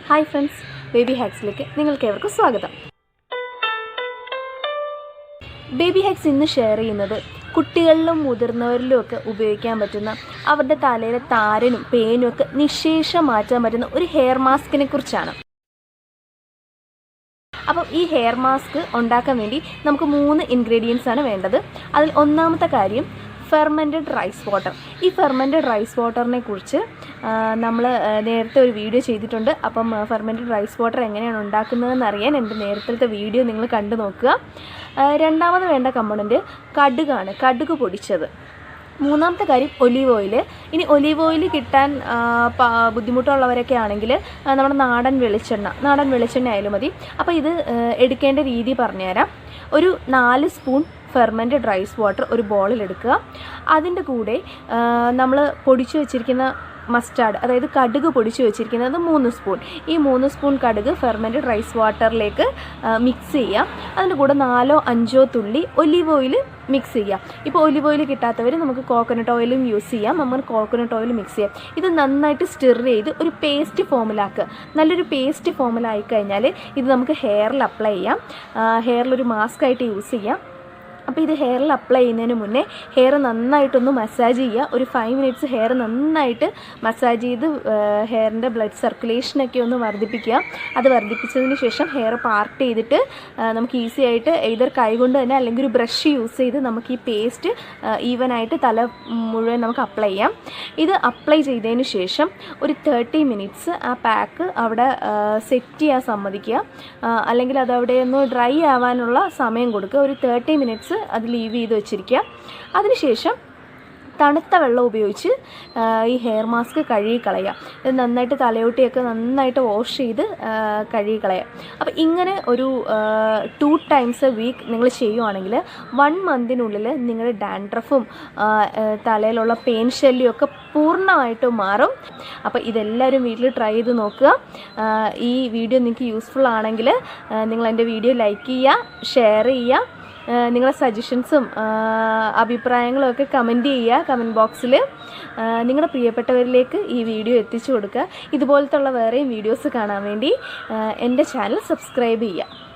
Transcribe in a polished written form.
Hi friends, baby ഹാക്സിലേക്ക് നിങ്ങൾക്കേവർക്കും സ്വാഗതം. Baby hacks ഇന്ന് ഷെയർ ചെയ്യുന്നത് കുട്ടികളിലും മുതിർന്നവരിലും ഒക്കെ ഉപയോഗിക്കാൻ പറ്റുന്ന, അവരുടെ തലയിലെ താരനും പേനും ഒക്കെ നിശേഷം മാറ്റാൻ പറ്റുന്ന ഒരു ഹെയർ മാസ്കിനെ കുറിച്ചാണ്. അപ്പം ഈ ഹെയർ മാസ്ക് ഉണ്ടാക്കാൻ വേണ്ടി നമുക്ക് 3 ഇൻഗ്രീഡിയൻസ് ആണ് വേണ്ടത്. അതിൽ ഒന്നാമത്തെ കാര്യം ഫെർമെൻറ്റഡ് റൈസ് വാട്ടർ. ഈ ഫെർമെൻറ്റഡ് റൈസ് വാട്ടറിനെ കുറിച്ച് നമ്മൾ നേരത്തെ ഒരു വീഡിയോ ചെയ്തിട്ടുണ്ട്. അപ്പം ഫെർമെൻറ്റഡ് റൈസ് വാട്ടർ എങ്ങനെയാണ് ഉണ്ടാക്കുന്നതെന്ന് അറിയാൻ എൻ്റെ നേരത്തെ വീഡിയോ നിങ്ങൾ കണ്ടു നോക്കുക. രണ്ടാമത് വേണ്ട കമ്പോണൻറ്റ് കടുകാണ്, കടുക് പൊടിച്ചത്. മൂന്നാമത്തെ കാര്യം ഒലീവ് ഓയിൽ. ഇനി ഒലീവ് ഓയിൽ കിട്ടാൻ ബുദ്ധിമുട്ടുള്ളവരൊക്കെ ആണെങ്കിൽ നമ്മുടെ നാടൻ വെളിച്ചെണ്ണ ആയാലും മതി. അപ്പോൾ ഇത് എടുക്കേണ്ട രീതി പറഞ്ഞുതരാം. ഒരു 4 സ്പൂൺ ഫെർമെൻറ്റഡ് റൈസ് വാട്ടർ ഒരു ബോളിലെടുക്കുക. അതിൻ്റെ കൂടെ നമ്മൾ പൊടിച്ചു വെച്ചിരിക്കുന്ന മസ്റ്റാർഡ്, അതായത് കടുക് പൊടിച്ചു വെച്ചിരിക്കുന്നത് 3 സ്പൂൺ. ഈ 3 സ്പൂൺ കടുക് ഫെർമെൻറ്റഡ് റൈസ് വാട്ടറിലേക്ക് മിക്സ് ചെയ്യുക. അതിൻ്റെ കൂടെ 4-5 തുള്ളി ഒലീവ് ഓയിൽ മിക്സ് ചെയ്യാം. ഇപ്പോൾ ഒലിവ് ഓയിൽ കിട്ടാത്തവർ നമുക്ക് കോക്കനട്ട് ഓയിലും യൂസ് ചെയ്യാം. നമ്മൾ കോക്കനട്ട് ഓയിൽ മിക്സ് ചെയ്യാം. ഇത് നന്നായിട്ട് സ്റ്റിർ ചെയ്ത് ഒരു പേസ്റ്റ് ഫോമിലാക്കുക. നല്ലൊരു പേസ്റ്റ് ഫോമിലായി കഴിഞ്ഞാൽ ഇത് നമുക്ക് ഹെയറിൽ അപ്ലൈ ചെയ്യാം. ഹെയറിലൊരു മാസ്ക് ആയിട്ട് യൂസ് ചെയ്യാം. അപ്പോൾ ഇത് ഹെയറിൽ അപ്ലൈ ചെയ്യുന്നതിന് മുന്നേ ഹെയർ നന്നായിട്ടൊന്ന് മസാജ് ചെയ്യുക. ഒരു 5 മിനിറ്റ്സ് ഹെയർ നന്നായിട്ട് മസാജ് ചെയ്ത് ഹെയറിൻ്റെ ബ്ലഡ് സർക്കുലേഷനൊക്കെ ഒന്ന് വർദ്ധിപ്പിക്കുക. അത് വർദ്ധിപ്പിച്ചതിന് ശേഷം ഹെയർ പാർട്ട് ചെയ്തിട്ട് നമുക്ക് ഈസി ആയിട്ട് either കൈ കൊണ്ട് തന്നെ അല്ലെങ്കിൽ ഒരു ബ്രഷ് യൂസ് ചെയ്ത് നമുക്ക് ഈ പേസ്റ്റ് ഈവനായിട്ട് തല മുഴുവൻ നമുക്ക് അപ്ലൈ ചെയ്യാം. ഇത് അപ്ലൈ ചെയ്തതിന് ശേഷം ഒരു 30 മിനിറ്റ്സ് ആ പാക്ക് അവിടെ സെറ്റ് ചെയ്യാൻ സമ്മതിക്കുക. അല്ലെങ്കിൽ അത് അവിടെ ഒന്ന് ഡ്രൈ ആവാനുള്ള സമയം കൊടുക്കുക. ഒരു 30 മിനിറ്റ്സ് അത് ലീവ് ചെയ്ത് വെച്ചിരിക്കുക. അതിനുശേഷം തണുത്ത വെള്ളം ഉപയോഗിച്ച് ഈ ഹെയർ മാസ്ക് കഴുകിക്കളയുക. ഇത് നന്നായിട്ട് തലയോട്ടിയൊക്കെ നന്നായിട്ട് വാഷ് ചെയ്ത് കഴുകിക്കളയുക. അപ്പോൾ ഇങ്ങനെ ഒരു 2 ടൈംസ് എ വീക്ക് നിങ്ങൾ ചെയ്യുവാണെങ്കിൽ 1 മന്തിനുള്ളിൽ നിങ്ങളുടെ ഡാൻഡ്രഫും തലയിലുള്ള പെയിൻ ശല്യമൊക്കെ പൂർണ്ണമായിട്ടും മാറും. അപ്പോൾ ഇതെല്ലാവരും വീട്ടിൽ ട്രൈ ചെയ്ത് നോക്കുക. ഈ വീഡിയോ നിങ്ങൾക്ക് യൂസ്ഫുൾ ആണെങ്കിൽ നിങ്ങൾ എൻ്റെ വീഡിയോ ലൈക്ക് ചെയ്യുക, ഷെയർ ചെയ്യുക. നിങ്ങളുടെ സജഷൻസും അഭിപ്രായങ്ങളും ഒക്കെ കമൻറ്റ് ചെയ്യുക കമൻറ്റ് ബോക്സിൽ. നിങ്ങളുടെ പ്രിയപ്പെട്ടവരിലേക്ക് ഈ വീഡിയോ എത്തിച്ചു കൊടുക്കുക. ഇതുപോലത്തുള്ള വേറെയും വീഡിയോസ് കാണാൻ വേണ്ടി എൻ്റെ ചാനൽ സബ്സ്ക്രൈബ് ചെയ്യുക.